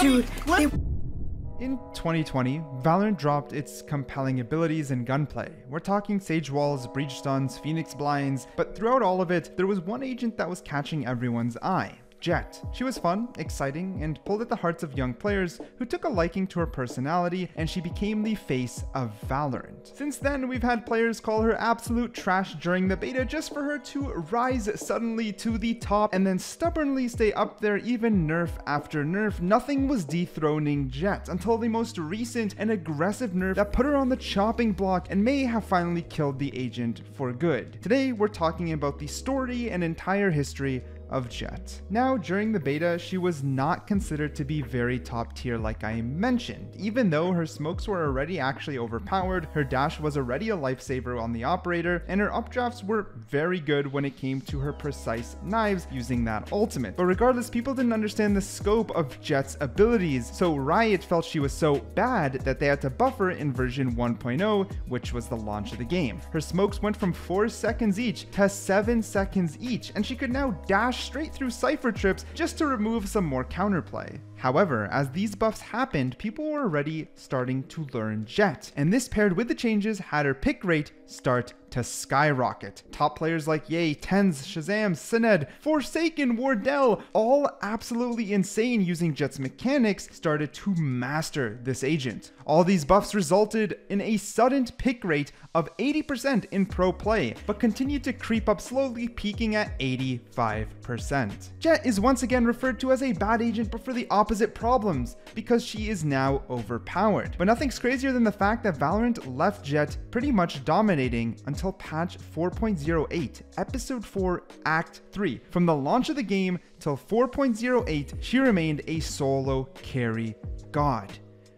Dude, In 2020, Valorant dropped its compelling abilities and gunplay. We're talking Sage Walls, Breach Stuns, Phoenix Blinds, but throughout all of it, there was one agent that was catching everyone's eye. Jett. She was fun, exciting, and pulled at the hearts of young players who took a liking to her personality, and she became the face of Valorant. Since then, we've had players call her absolute trash during the beta just for her to rise suddenly to the top and then stubbornly stay up there even nerf after nerf. Nothing was dethroning Jett until the most recent and aggressive nerf that put her on the chopping block and may have finally killed the agent for good. Today, we're talking about the story and entire history of Jett. Now, during the beta, she was not considered to be very top tier like I mentioned. Even though her smokes were already actually overpowered, her dash was already a lifesaver on the operator, and her updrafts were very good when it came to her precise knives using that ultimate. But regardless, people didn't understand the scope of Jett's abilities, so Riot felt she was so bad that they had to buff her in version 1.0, which was the launch of the game. Her smokes went from 4 seconds each to 7 seconds each, and she could now dash straight through cypher trips just to remove some more counterplay. However, as these buffs happened, people were already starting to learn Jett, and this paired with the changes had her pick rate start to skyrocket. Top players like Ye, Tens, Shazam, Sined, Forsaken, Wardell, all absolutely insane using Jett's mechanics, started to master this agent. All these buffs resulted in a sudden pick rate of 80% in pro play, but continued to creep up slowly, peaking at 85%. Jett is once again referred to as a bad agent, but for the opposite problems, because she is now overpowered. But nothing's crazier than the fact that Valorant left Jett pretty much dominating until patch 4.08, episode 4, act 3. From the launch of the game till 4.08, she remained a solo carry god.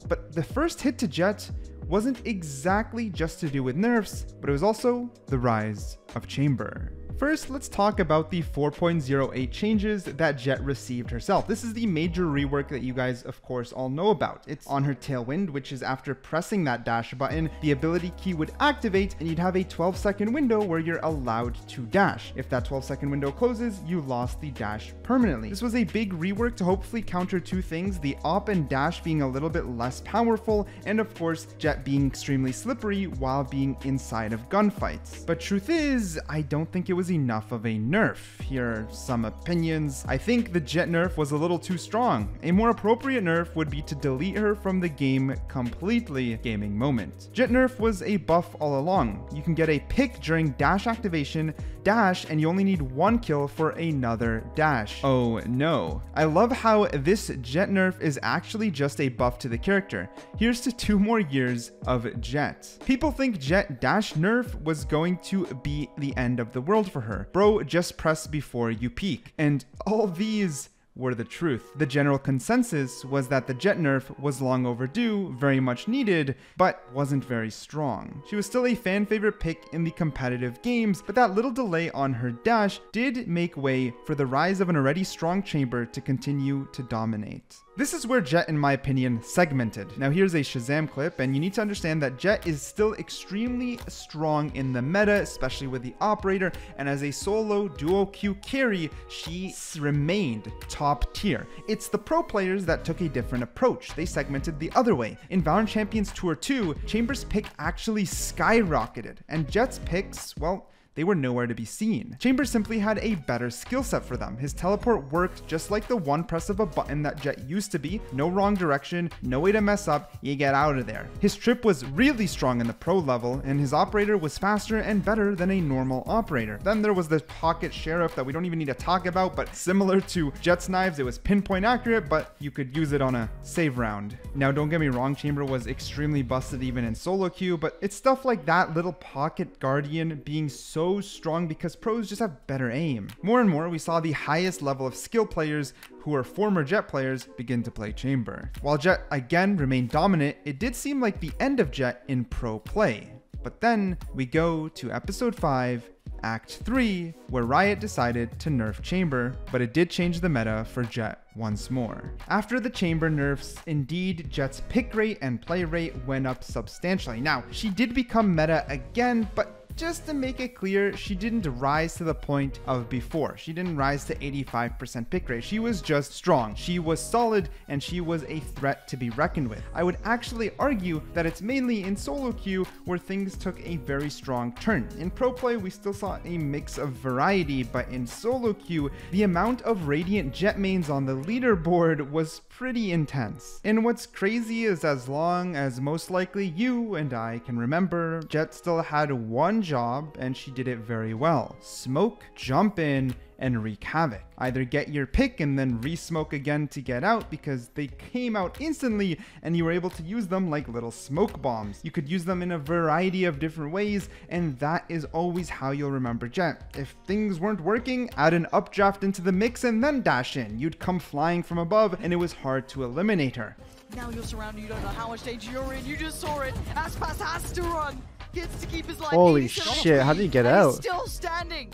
But the first hit to Jett wasn't exactly just to do with nerfs, but it was also the rise of Chamber. First, let's talk about the 4.08 changes that Jett received herself. This is the major rework that you guys, of course, all know about. It's on her tailwind, which is after pressing that dash button, the ability key would activate and you'd have a 12-second window where you're allowed to dash. If that 12-second window closes, you lost the dash permanently. This was a big rework to hopefully counter two things, the op and dash being a little bit less powerful, and of course, Jett being extremely slippery while being inside of gunfights. But truth is, I don't think it was enough of a nerf. Here are some opinions. I think the Jett nerf was a little too strong. A more appropriate nerf would be to delete her from the game completely. Gaming moment. Jett nerf was a buff all along. You can get a pick during dash activation, dash, and you only need one kill for another dash. Oh no. I love how this Jett nerf is actually just a buff to the character. Here's to 2 more years of Jett. People think Jett dash nerf was going to be the end of the world for her. Bro, just press before you peek. And all these were the truth. The general consensus was that the Jett nerf was long overdue, very much needed, but wasn't very strong. She was still a fan favorite pick in the competitive games, but that little delay on her dash did make way for the rise of an already strong Chamber to continue to dominate. This is where Jett, in my opinion, segmented. Now here's a Shazam clip, and you need to understand that Jett is still extremely strong in the meta, especially with the operator, and as a solo duo Q carry, she remained top tier. It's the pro players that took a different approach. They segmented the other way. In Valorant Champions Tour 2, Chamber's pick actually skyrocketed, and Jett's picks, well, they were nowhere to be seen. Chamber simply had a better skill set for them. His teleport worked just like the one press of a button that Jett used to be. No wrong direction, no way to mess up, you get out of there. His trip was really strong in the pro level, and his operator was faster and better than a normal operator. Then there was the pocket sheriff that we don't even need to talk about, but similar to Jett's knives, it was pinpoint accurate, but you could use it on a save round. Now don't get me wrong, Chamber was extremely busted even in solo queue, but it's stuff like that little pocket guardian being so strong because pros just have better aim. More and more, we saw the highest level of skill players who are former Jett players begin to play Chamber. While Jett again remained dominant, it did seem like the end of Jett in pro play. But then we go to episode 5, Act 3, where Riot decided to nerf Chamber, but it did change the meta for Jett once more. After the Chamber nerfs, indeed, Jett's pick rate and play rate went up substantially. Now, she did become meta again, but just to make it clear, she didn't rise to the point of before. She didn't rise to 85% pick rate. She was just strong. She was solid, and she was a threat to be reckoned with. I would actually argue that it's mainly in solo queue where things took a very strong turn. In pro play, we still saw a mix of variety, but in solo queue, the amount of Radiant Jett mains on the leaderboard was pretty intense. And what's crazy is as long as most likely you and I can remember, Jett still had one job, and she did it very well. Smoke, jump in, and wreak havoc. Either get your pick and then re-smoke again to get out, because they came out instantly and you were able to use them like little smoke bombs. You could use them in a variety of different ways, and that is always how you'll remember Jett. If things weren't working, add an updraft into the mix and then dash in. You'd come flying from above and it was hard to eliminate her. Now you're surrounded, you don't know how much danger you're in, you just saw it. Aspas has to run, gets to keep his life. Holy shit, how did he get out? He's still standing.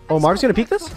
Omar's gonna peek this?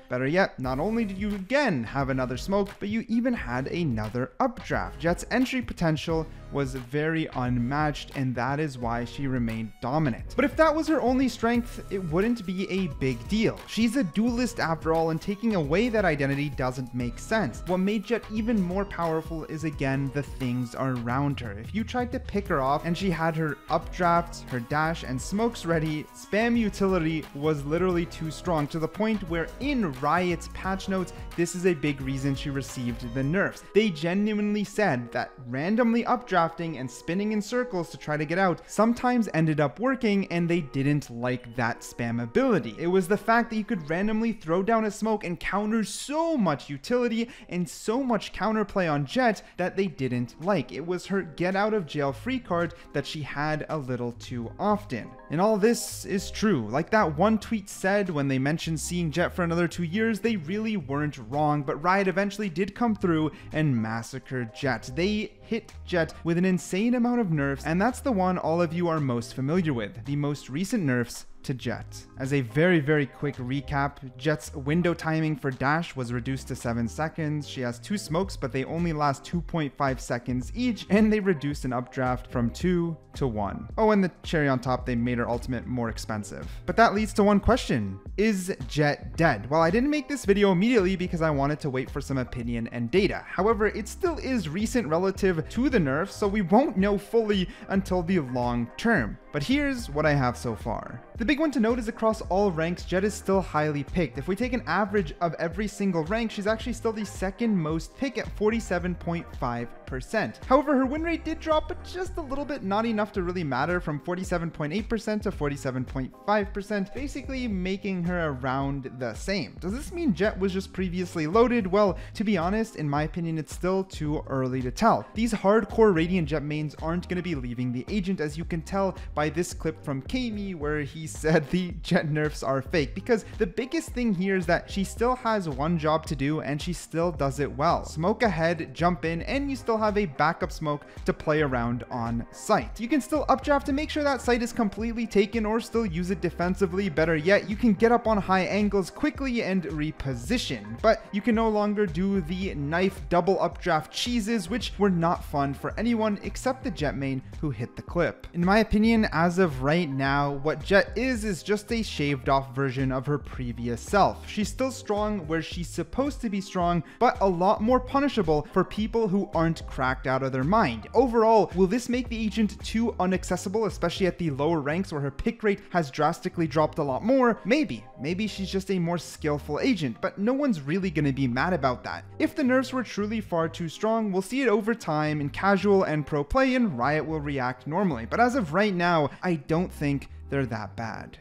Better yet, not only did you again have another smoke, but you even had another updraft. Jett's entry potential was very unmatched, and that is why she remained dominant. But if that was her only strength, it wouldn't be a big deal. She's a duelist after all, and taking away that identity doesn't make sense. What made Jett even more powerful is again the things around her. If you tried to pick her off and she had her updrafts, her dash, and smokes ready, spam utility was literally too strong, to the point where in Riot's patch notes, this is a big reason she received the nerfs. They genuinely said that randomly updrafting and spinning in circles to try to get out sometimes ended up working, and they didn't like that spam ability. It was the fact that you could randomly throw down a smoke and counter so much utility and so much counterplay on Jett that they didn't like. It was her get out of jail free card that she had a little too often. And all this is true. Like that one tweet said, when they mentioned seeing Jett for another 2 years, they really weren't wrong, but Riot eventually did come through and massacre Jett. They hit Jett with an insane amount of nerfs, and that's the one all of you are most familiar with, the most recent nerfs to Jett. As a very quick recap, Jett's window timing for dash was reduced to 7 seconds. She has 2 smokes, but they only last 2.5 seconds each, and they reduced an updraft from 2 to 1. Oh, and the cherry on top, they made her ultimate more expensive. But that leads to one question. Is Jett dead? Well, I didn't make this video immediately because I wanted to wait for some opinion and data. However, it still is recent relative to the nerfs, so we won't know fully until the long term. But here's what I have so far. The big one to note is across all ranks, Jett is still highly picked. If we take an average of every single rank, she's actually still the second most pick at 47.5%. However, her win rate did drop, but just a little bit, not enough to really matter, from 47.8% to 47.5%, basically making her around the same. Does this mean Jett was just previously loaded? Well, to be honest, in my opinion, it's still too early to tell. These hardcore Radiant Jett mains aren't going to be leaving the agent, as you can tell by this clip from Kami, where he said the Jett nerfs are fake, because the biggest thing here is that she still has one job to do and she still does it well. Smoke ahead, jump in, and you still have a backup smoke to play around on site. You can still updraft to make sure that site is completely taken, or still use it defensively. Better yet, you can get up on high angles quickly and reposition, but you can no longer do the knife double updraft cheeses, which were not fun for anyone except the Jett main who hit the clip. In my opinion, as of right now, what Jett is just a shaved off version of her previous self. She's still strong where she's supposed to be strong, but a lot more punishable for people who aren't cracked out of their mind. Overall, will this make the agent too inaccessible, especially at the lower ranks where her pick rate has drastically dropped a lot more? Maybe she's just a more skillful agent, but no one's really gonna be mad about that. If the nerfs were truly far too strong, we'll see it over time in casual and pro play, and Riot will react normally. But as of right now, I don't think they're that bad.